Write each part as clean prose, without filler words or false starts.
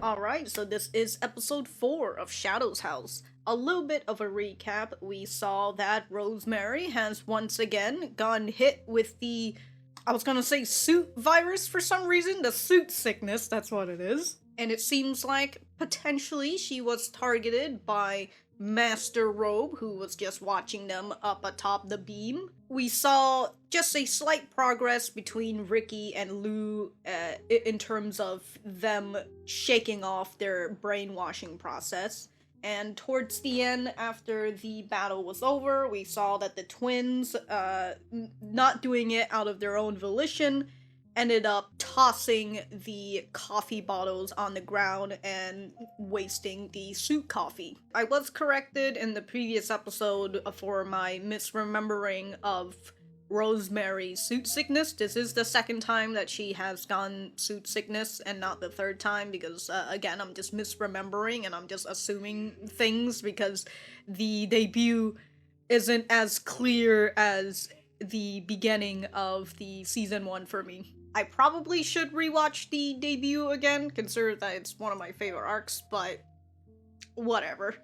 Alright, so this is episode 4 of Shadow's House. A little bit of a recap. We saw that Rosemary has once again gotten hit with the, I was gonna say soot virus for some reason, the soot sickness, that's what it is. And it seems like potentially she was targeted by Master Robe, who was just watching them up atop the beam. We saw just a slight progress between Ricky and Lou in terms of them shaking off their brainwashing process. And towards the end, after the battle was over, we saw that the twins, not doing it out of their own volition, ended up tossing the coffee bottles on the ground and wasting the soot coffee. I was corrected in the previous episode for my misremembering of Rosemary's soot sickness. This is the second time that she has gotten soot sickness and not the third time because, again, I'm just misremembering and I'm just assuming things because the debut isn't as clear as the beginning of the season 1 for me. I probably should rewatch the debut again, considering that it's one of my favorite arcs, but whatever.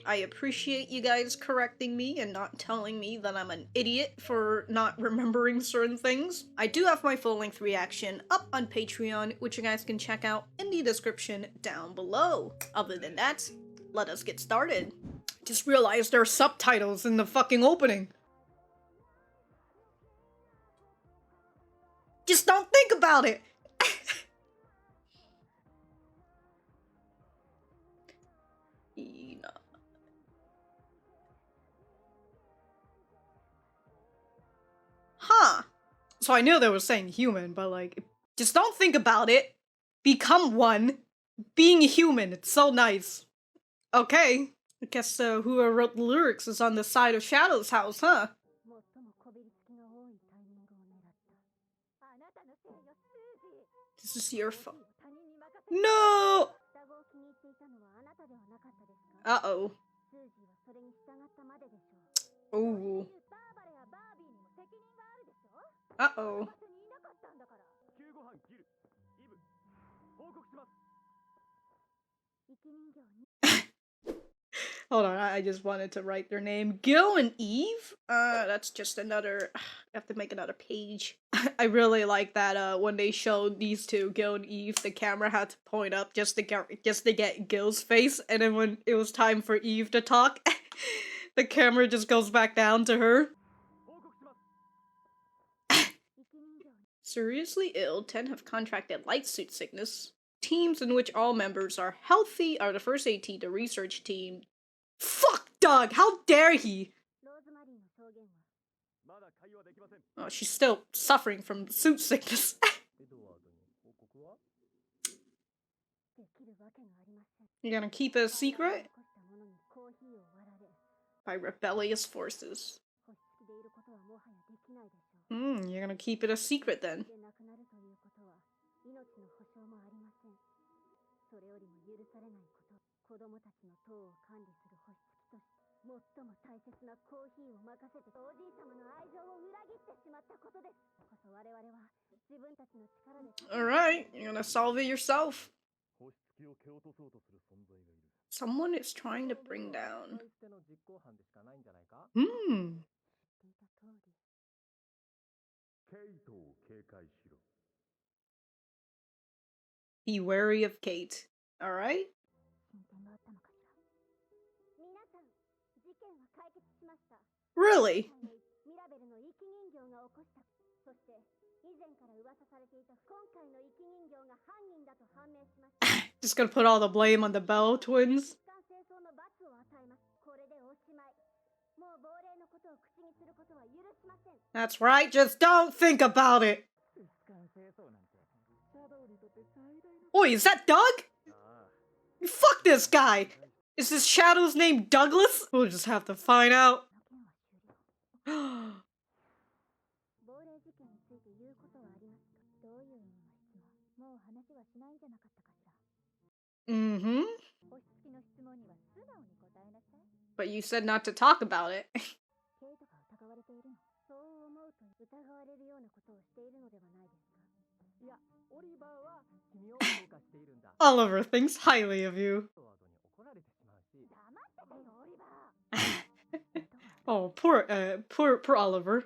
I appreciate you guys correcting me and not telling me that I'm an idiot for not remembering certain things. I do have my full-length reaction up on Patreon, which you guys can check out in the description down below. Other than that, let us get started. Just realized there are subtitles in the fucking opening. Just don't think about it! Huh. So I knew they were saying human, but like, just don't think about it. Become one. Being human, it's so nice. Okay. I guess whoever wrote the lyrics is on the side of Shadow's house, huh? This is your fault. No! Uh-oh. Ooh. Uh-oh. Hold on, I just wanted to write their name. Gil and Eve? That's just another... I have to make another page. I really like that when they showed these two, Gil and Eve, the camera had to point up just to get Gil's face, and then when it was time for Eve to talk, the camera just goes back down to her. Seriously ill, 10 have contracted light suit sickness. Teams in which all members are healthy are the first AT, the research team. Fuck Doug! How dare he! Oh, she's still suffering from suit sickness. You're gonna keep it a secret? By rebellious forces. You're gonna keep it a secret then. Alright, you're gonna solve it yourself. Someone is trying to bring down. Be wary of Kate. Alright? Really? Just gonna put all the blame on the Belle twins. That's right, just don't think about it! Oi, is that Doug? Fuck this guy! Is this Shadow's name Douglas? We'll just have to find out. Mm-hmm. But you said not to talk about it. Oliver thinks highly of you. Oh, poor Oliver.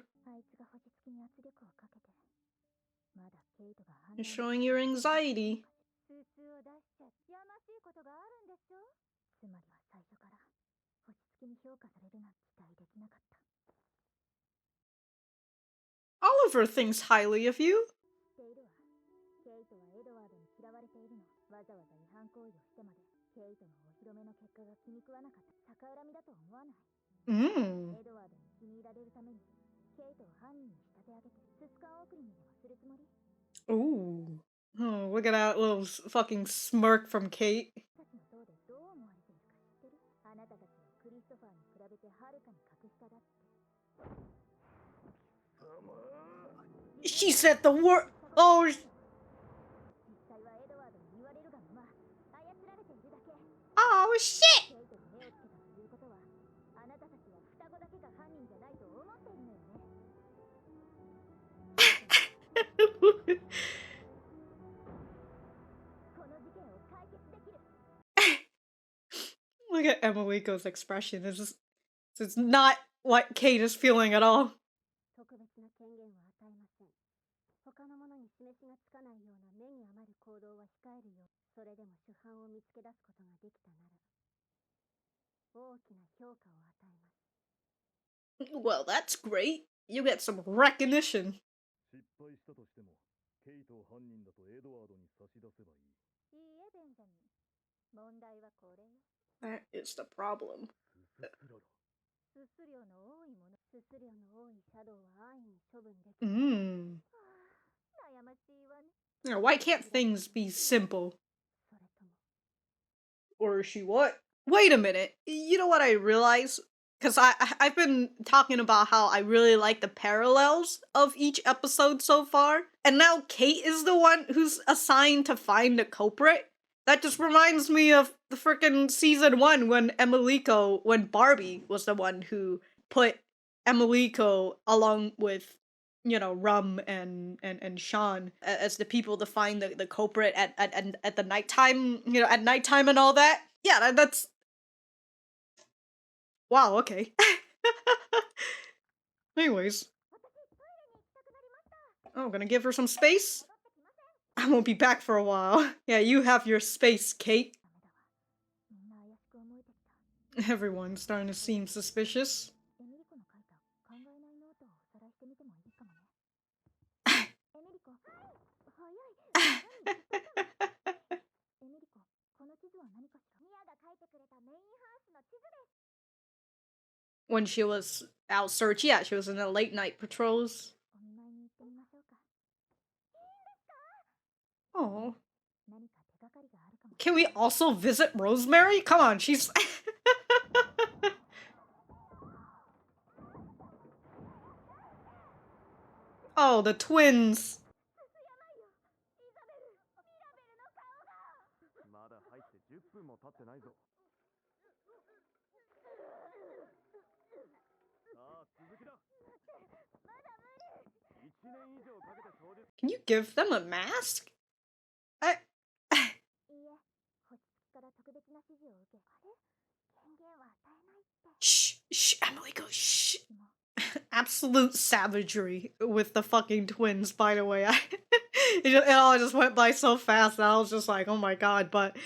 You're showing your anxiety. Oliver thinks highly of you. Mm. Ooh. Oh, look at that little fucking smirk from Kate. She said the word. Oh. Oh shit. Look at Emilico's expression. It's not what Kate is feeling at all. Well, that's great. You get some recognition. That is the problem. Mm. Now, why can't things be simple? Or is she what? Wait a minute. You know what I realized? Because I've been talking about how I really like the parallels of each episode so far. And now Kate is the one who's assigned to find the culprit. That just reminds me of the frickin' season 1 when Barbie was the one who put Emilico along with, you know, Rum and Shaun as the people to find the culprit at the nighttime, you know, at nighttime and all that. Yeah, that's... Wow, okay. Anyways. Oh, I'm gonna give her some space? I won't be back for a while. Yeah, you have your space, Kate. Everyone's starting to seem suspicious. When she was out search, yeah, she was in the late night patrols. Oh. Can we also visit Rosemary? Come on, she's... Oh, the twins. Can you give them a mask? Shh, shh, Emilico, shh. Absolute savagery with the fucking twins, by the way. It all just went by so fast that I was just like, oh my god, but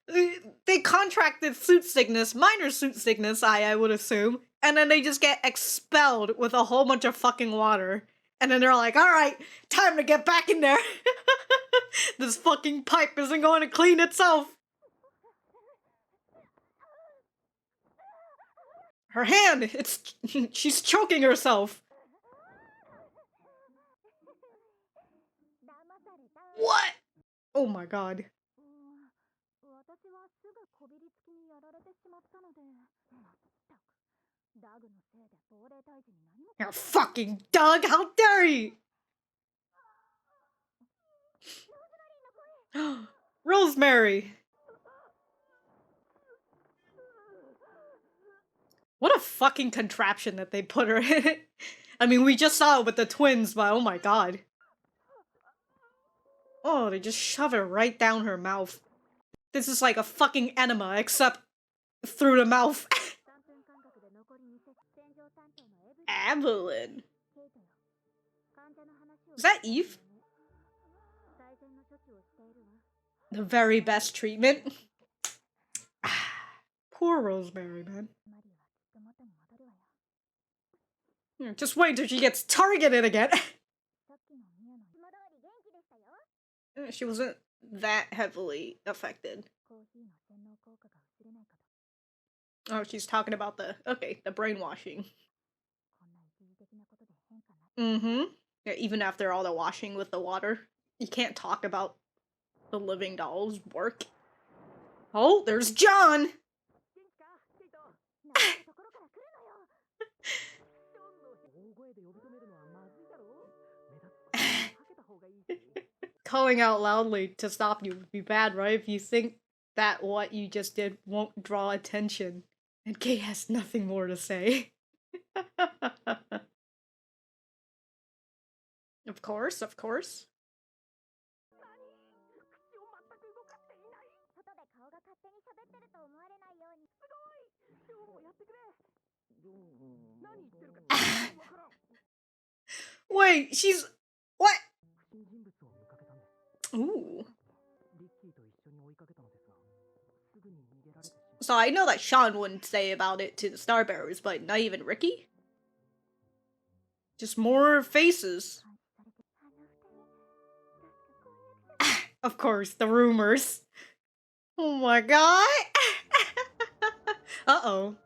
they contracted suit sickness, minor suit sickness, I would assume, and then they just get expelled with a whole bunch of fucking water. And then they're like, alright, time to get back in there. This fucking pipe isn't going to clean itself. Her hand, she's choking herself. What? Oh my god. You're fucking Doug, how dare you! Rosemary! What a fucking contraption that they put her in. I mean, we just saw it with the twins, but oh my god. Oh, they just shove it right down her mouth. This is like a fucking enema, except through the mouth. Evelyn. Is that Eve? The very best treatment. Poor Rosemary, man. Just wait till she gets targeted again. She wasn't that heavily affected. Oh, she's talking about the brainwashing. Mm-hmm. Yeah, even after all the washing with the water, you can't talk about the living doll's work. Oh, there's John! Calling out loudly to stop you would be bad, right? If you think that what you just did won't draw attention. And Kate has nothing more to say. Of course, of course. Wait, she's... What? Ooh. So I know that Shaun wouldn't say about it to the Starbearers, but not even Ricky? Just more faces. Of course, the rumors. Oh my god! Uh-oh.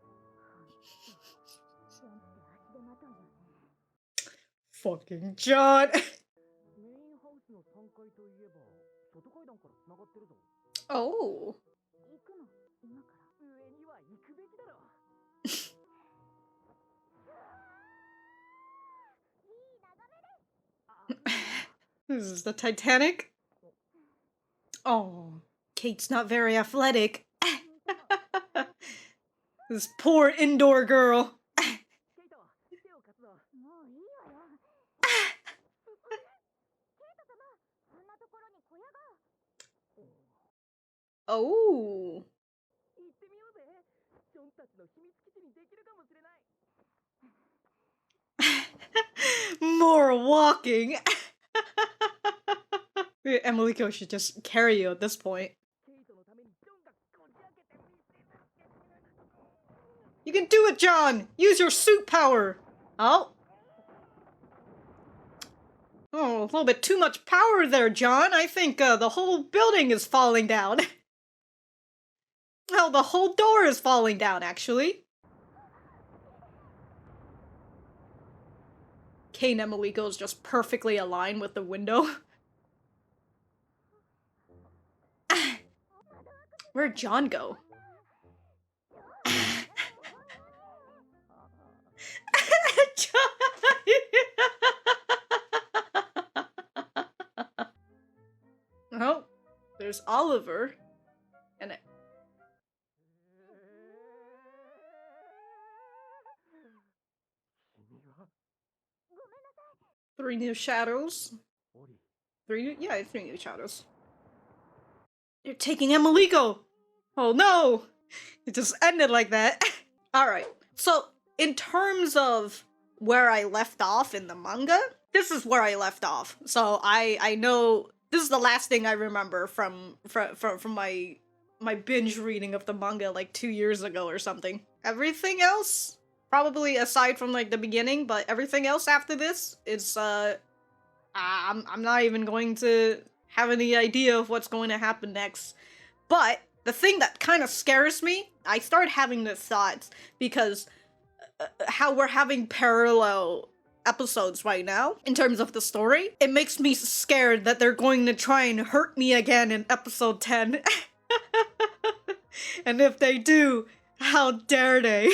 Fucking John! Oh. This is the Titanic? Oh, Kate's not very athletic. This poor indoor girl. Oh. More walking. Emilico should just carry you at this point. You can do it, John! Use your suit power! Oh. Oh, a little bit too much power there, John. I think the whole building is falling down. Oh, the whole door is falling down, actually. Kate and Emilico is just perfectly aligned with the window. Where'd John go? Oh, there's Oliver. And it... Three new shadows. Three new shadows. You're taking Emilico! Oh no! It just ended like that. Alright, so in terms of where I left off in the manga, this is where I left off. So I know this is the last thing I remember from my binge reading of the manga like 2 years ago or something. Everything else, probably aside from like the beginning, but everything else after this is I'm not even going to have any idea of what's going to happen next. But the thing that kind of scares me, I start having the thoughts because how we're having parallel episodes right now in terms of the story, it makes me scared that they're going to try and hurt me again in episode 10. And if they do, how dare they?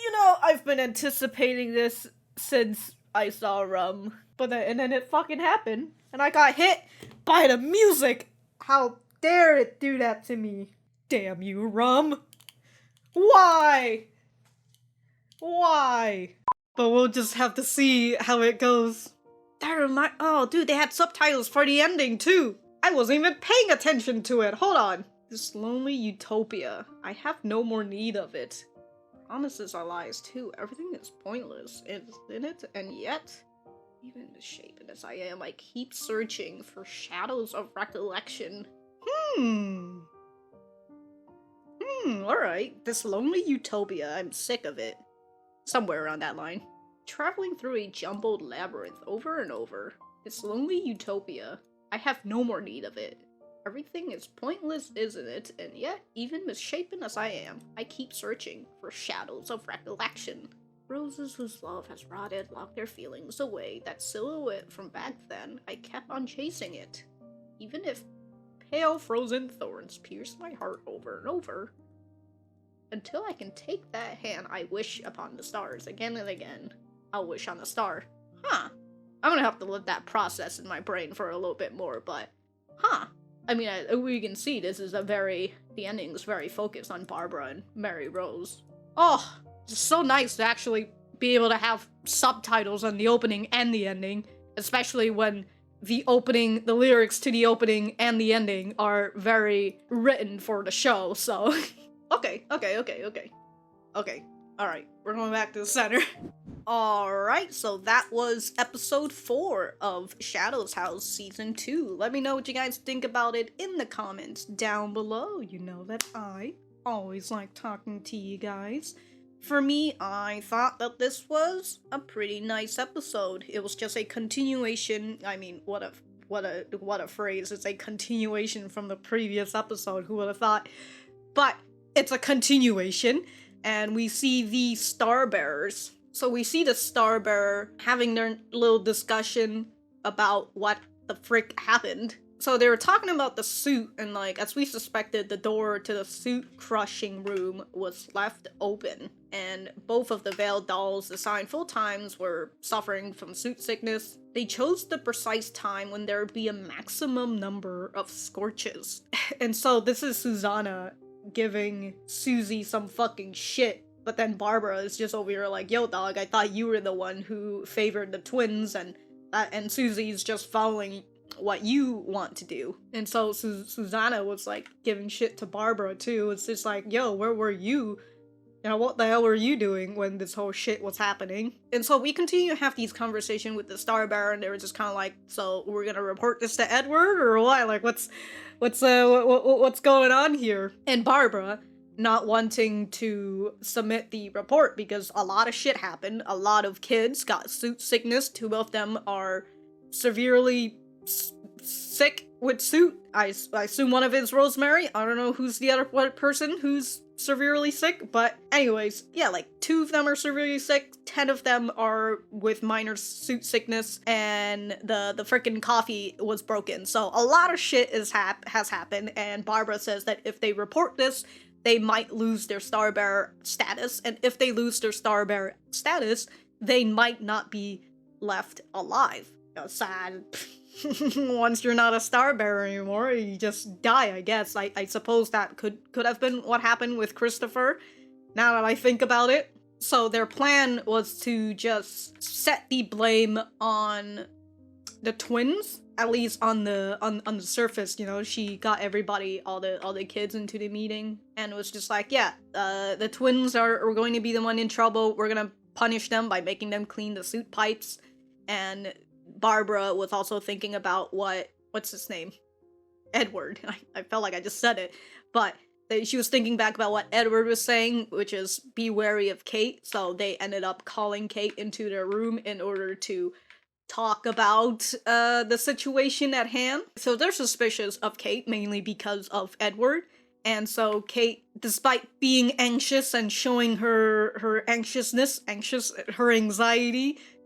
You know, I've been anticipating this since I saw But then it fucking happened, and I got hit by the music. How dare it do that to me? Damn you, Why? Why? But we'll just have to see how it goes. Oh, dude, they had subtitles for the ending, too. I wasn't even paying attention to it. Hold on. This lonely utopia. I have no more need of it. Promises are lies, too. Everything is pointless, isn't it? And yet, even misshapen as I am, I keep searching for shadows of recollection. Alright. This lonely utopia, I'm sick of it. Somewhere around that line. Traveling through a jumbled labyrinth over and over. This lonely utopia, I have no more need of it. Everything is pointless, isn't it? And yet, even misshapen as I am, I keep searching for shadows of recollection. Roses whose love has rotted lock their feelings away. That silhouette from back then, I kept on chasing it. Even if pale frozen thorns pierce my heart over and over. Until I can take that hand, I wish upon the stars again and again. I'll wish on a star. I'm gonna have to let that process in my brain for a little bit more, but I mean, we can see this is the ending is very focused on Barbara and Mary Rose. Oh, it's so nice to actually be able to have subtitles on the opening and the ending, especially when the lyrics to the opening and the ending are very written for the show, so. Okay. Alright, we're going back to the center. Alright, so that was episode 4 of Shadows House Season 2. Let me know what you guys think about it in the comments down below. You know that I always like talking to you guys. For me, I thought that this was a pretty nice episode. It was just a continuation. I mean, what a phrase. It's a continuation from the previous episode. Who would have thought? But it's a continuation, and we see the Starbearers. So we see the Starbearer having their little discussion about what the frick happened. So they were talking about the suit, and like, as we suspected, the door to the suit crushing room was left open. And both of the veiled dolls assigned full times were suffering from suit sickness. They chose the precise time when there would be a maximum number of scorches. And so this is Susanna giving Susie some fucking shit, but then Barbara is just over here like, yo dog, I thought you were the one who favored the twins, and Susie's just following what you want to do. And so Susanna was like giving shit to Barbara too. It's just like, yo, where were you? You know, what the hell were you doing when this whole shit was happening? And so we continue to have these conversations with the Starbearer, and they were just kind of like, so we're gonna report this to Edward or what? Like, what's going on here? And Barbara, not wanting to submit the report because a lot of shit happened. A lot of kids got suit sickness. 2 of them are severely sick with suit. I assume one of it is Rosemary. I don't know who's the other person who's severely sick, but anyways, yeah, like 2 of them are severely sick, 10 of them are with minor suit sickness, and the freaking coffee was broken. So a lot of shit has happened, and Barbara says that if they report this, they might lose their Starbearer status, and if they lose their Starbearer status, they might not be left alive. Sad. Once you're not a Starbearer anymore, you just die, I guess. I suppose that could have been what happened with Christopher, now that I think about it. So their plan was to just set the blame on the twins, at least on the surface. You know, she got everybody, all the kids into the meeting, and it was just like, yeah, the twins are going to be the one in trouble. We're gonna punish them by making them clean the suit pipes. And Barbara was also thinking about what's his name? Edward. I felt like I just said it. But she was thinking back about what Edward was saying, which is be wary of Kate. So they ended up calling Kate into their room in order to talk about the situation at hand. So they're suspicious of Kate, mainly because of Edward. And so Kate, despite being anxious and showing her anxiety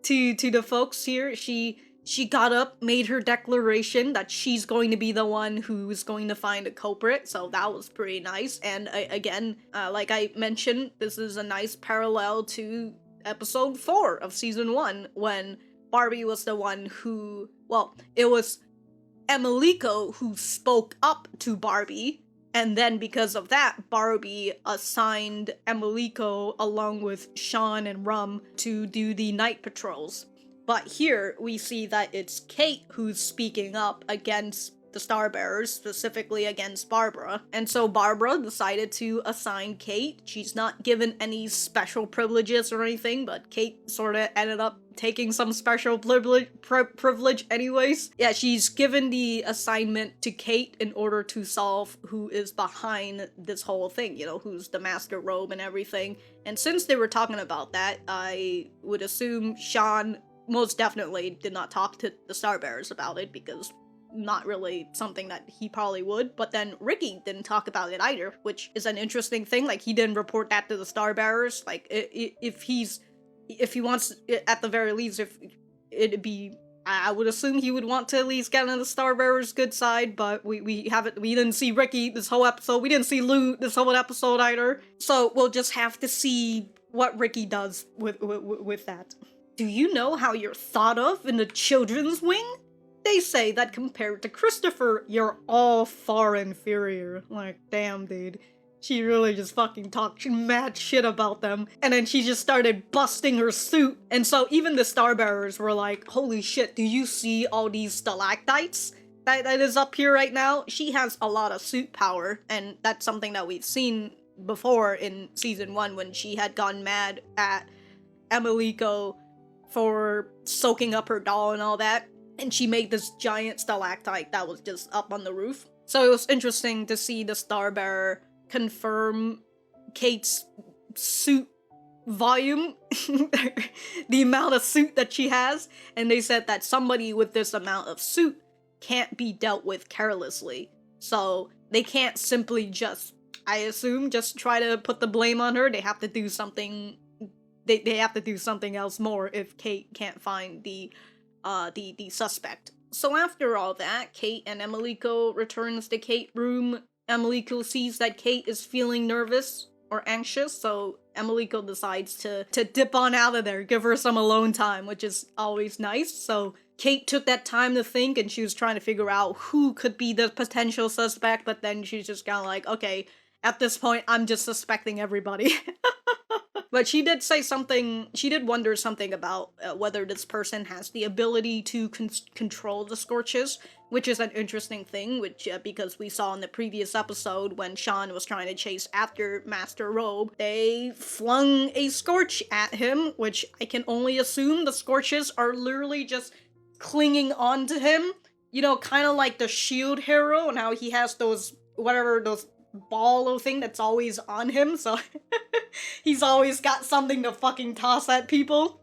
to the folks here, she she got up, made her declaration that she's going to be the one who's going to find a culprit, so that was pretty nice. And again, like I mentioned, this is a nice parallel to episode 4 of season 1, when Barbie was the one who, well, it was Emilico who spoke up to Barbie, and then because of that, Barbie assigned Emilico along with Shaun and Rum to do the night patrols. But here, we see that it's Kate who's speaking up against the Starbearers, specifically against Barbara. And so Barbara decided to assign Kate. She's not given any special privileges or anything, but Kate sort of ended up taking some special privilege anyways. Yeah, she's given the assignment to Kate in order to solve who is behind this whole thing, you know, who's the master robe and everything. And since they were talking about that, I would assume Shaun most definitely did not talk to the Starbearers about it, because not really something that he probably would. But then Ricky didn't talk about it either, which is an interesting thing. Like, he didn't report that to the Starbearers. Like, if he wants, at the very least, if it'd be, I would assume he would want to at least get on the Starbearers' good side, but we didn't see Ricky this whole episode. We didn't see Lou this whole episode either. So we'll just have to see what Ricky does with that. Do you know how you're thought of in the children's wing? They say that compared to Christopher, you're all far inferior. Like, damn, dude. She really just fucking talked mad shit about them. And then she just started busting her suit. And so even the Starbearers were like, holy shit, do you see all these stalactites that is up here right now? She has a lot of suit power, and that's something that we've seen before in season 1 when she had gone mad at Emilico for soaking up her doll and all that. And she made this giant stalactite that was just up on the roof. So it was interesting to see the Starbearer confirm Kate's suit volume, the amount of suit that she has, and they said that somebody with this amount of suit can't be dealt with carelessly. So they can't simply just, I assume, just try to put the blame on her. They have to do something, they have to do something else more if Kate can't find the suspect. So after all that, Kate and Emilico returns to Kate's room. Emilico sees that Kate is feeling nervous or anxious, so Emilico decides to dip on out of there, give her some alone time, which is always nice. So Kate took that time to think, and she was trying to figure out who could be the potential suspect, but then she's just kind of like, okay, at this point, I'm just suspecting everybody. But she did say something, she did wonder something about whether this person has the ability to control the Scorches, which is an interesting thing, which because we saw in the previous episode when Shaun was trying to chase after Master Robe, they flung a Scorch at him, which I can only assume the Scorches are literally just clinging onto him. You know, kind of like the Shield hero and how he has those, whatever, those ball thing that's always on him, so he's always got something to fucking toss at people.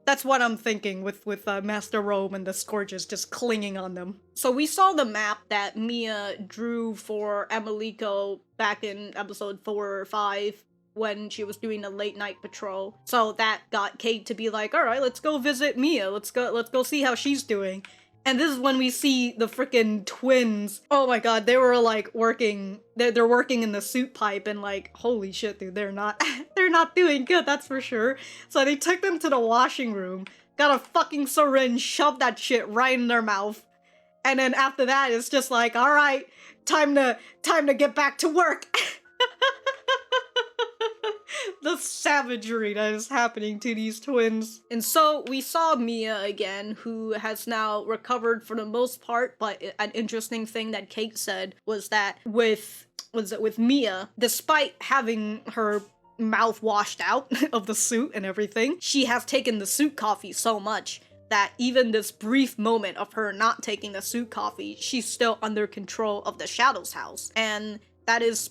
That's what I'm thinking with Master Robe and the Scorches just clinging on them. So we saw the map that Mia drew for Emilico back in episode 4 or 5 when she was doing a late night patrol. So that got Kate to be like, alright, let's go visit Mia, let's go see how she's doing. And this is when we see the freaking twins. Oh my god, they were like working, they're working in the suit pipe, and like, holy shit, dude, they're not doing good, that's for sure. So they took them to the washing room, got a fucking syringe, shoved that shit right in their mouth. And then after that, it's just like, alright, time to get back to work. The savagery that is happening to these twins. And so we saw Mia again, who has now recovered for the most part, but an interesting thing that Kate said was that with Mia, despite having her mouth washed out of the suit and everything, she has taken the suit coffee so much that even this brief moment of her not taking the suit coffee, she's still under control of the Shadows house. And that is,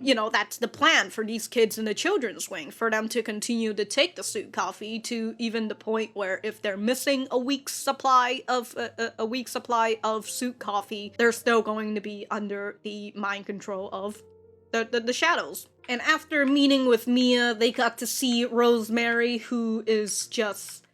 you know, that's the plan for these kids in the children's wing, for them to continue to take the suit coffee to even the point where if they're missing a week's supply of suit coffee, they're still going to be under the mind control of the Shadows. And after meeting with Mia, they got to see Rosemary, who is just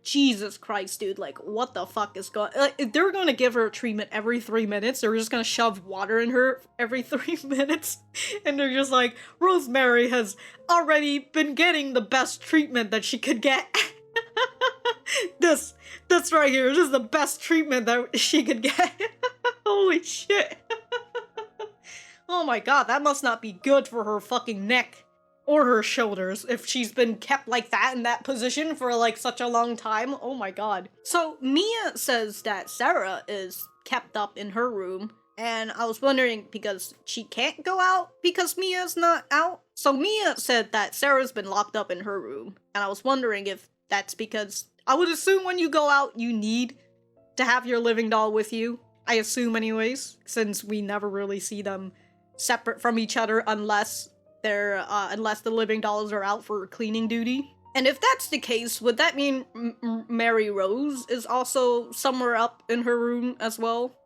Jesus Christ, dude, like, what the fuck is going... Like, they're gonna give her treatment every 3 minutes, they're just gonna shove water in her every 3 minutes, and they're just like, Rosemary has already been getting the best treatment that she could get. This right here, this is the best treatment that she could get. Holy shit. Oh my god, that must not be good for her fucking neck. Or her shoulders, if she's been kept like that in that position for like such a long time. Oh my god. So Mia says that Sarah is kept up in her room, and I was wondering because she can't go out because Mia's not out. So Mia said that Sarah's been locked up in her room, and I was wondering if that's because I would assume when you go out you need to have your living doll with you. I assume anyways, since we never really see them separate from each other unless the living dolls are out for cleaning duty. And if that's the case, would that mean Mary Rose is also somewhere up in her room as well?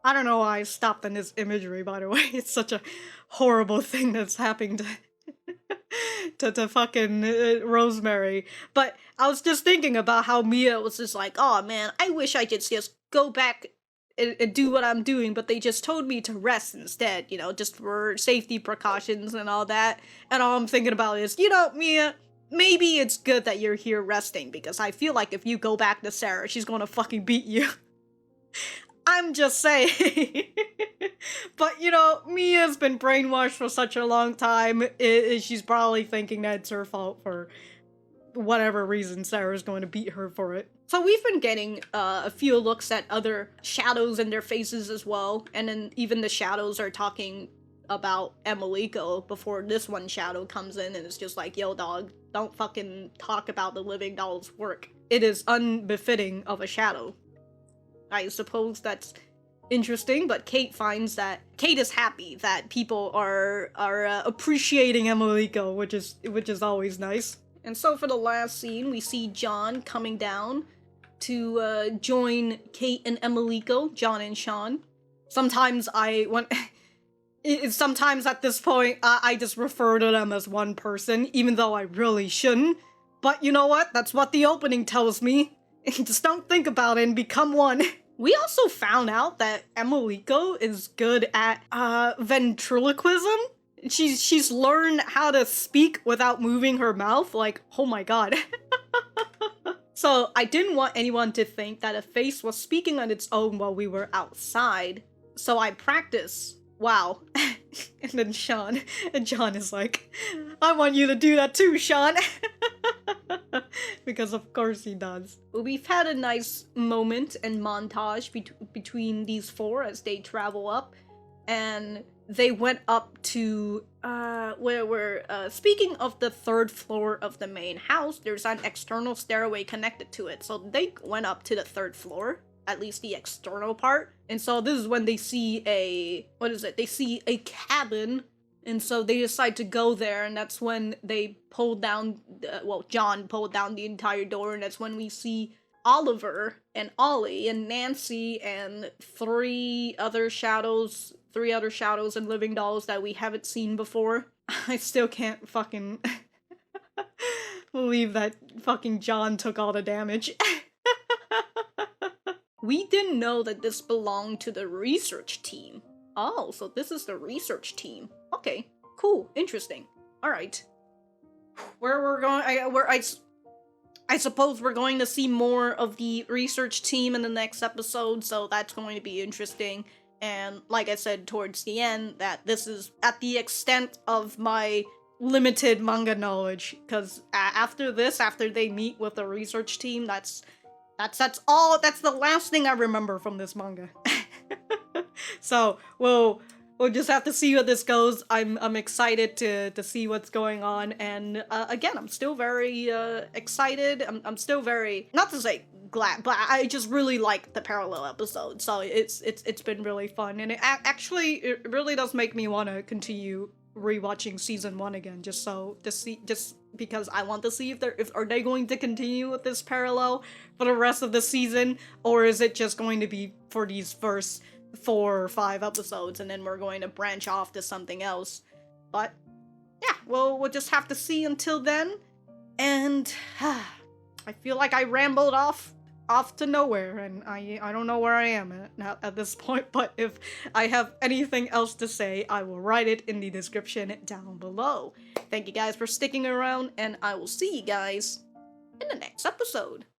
I don't know why I stopped in this imagery, by the way. It's such a horrible thing that's happening to fucking Rosemary. But I was just thinking about how Mia was just like, oh man, I wish I could just go back and do what I'm doing, but they just told me to rest instead, you know, just for safety precautions and all that. And all I'm thinking about is, you know, Mia, maybe it's good that you're here resting, because I feel like if you go back to Sarah, she's gonna fucking beat you. I'm just saying. But, you know, Mia's been brainwashed for such a long time, she's probably thinking that it's her fault for whatever reason Sarah's going to beat her for it. So we've been getting a few looks at other shadows and their faces as well, and then even the shadows are talking about Emilico before this one shadow comes in and it's just like, yo dog, don't fucking talk about the living doll's work. It is unbefitting of a shadow. I suppose that's interesting, but Kate finds that Kate is happy that people are appreciating Emilico, which is always nice. And so for the last scene, we see John coming down to join Kate and Emilico, John and Shaun. Sometimes sometimes at this point, I just refer to them as one person, even though I really shouldn't. But you know what? That's what the opening tells me. Just don't think about it and become one. We also found out that Emilico is good at ventriloquism. She's learned how to speak without moving her mouth. Like, oh my god. So I didn't want anyone to think that a face was speaking on its own while we were outside. So I practiced. Wow. And then Shaun and John is like, I want you to do that too, Shaun. Because of course he does. We've had a nice moment and montage between these four as they travel up, and they went up to where we're speaking of the 3rd floor of the main house. There's an external stairway connected to it, so they went up to the 3rd floor, at least the external part. And so this is when they see they see a cabin. And so they decide to go there, and that's when they pulled down, John pulled down the entire door, and that's when we see Oliver and Ollie and Nancy and three other shadows and living dolls that we haven't seen before. I still can't fucking believe that fucking John took all the damage. We didn't know that this belonged to the research team. Oh, so this is the research team. Okay, cool, interesting. All right, where we're going? I suppose we're going to see more of the research team in the next episode, so that's going to be interesting. And like I said towards the end, that this is at the extent of my limited manga knowledge, because after they meet with the research team, that's the last thing I remember from this manga. So we'll just have to see how this goes. I'm excited to see what's going on, and again, I'm still very excited. I'm still very, not to say glad, but I just really like the parallel episode. So it's been really fun, and it really does make me want to continue rewatching season 1 again, just because I want to see if are they going to continue with this parallel for the rest of the season, or is it just going to be for these first 4 or 5 episodes and then we're going to branch off to something else. But yeah, we'll just have to see until then. And I feel like I rambled off to nowhere, and I don't know where I am at this point, but if I have anything else to say, I will write it in the description down below. Thank you guys for sticking around, and I will see you guys in the next episode.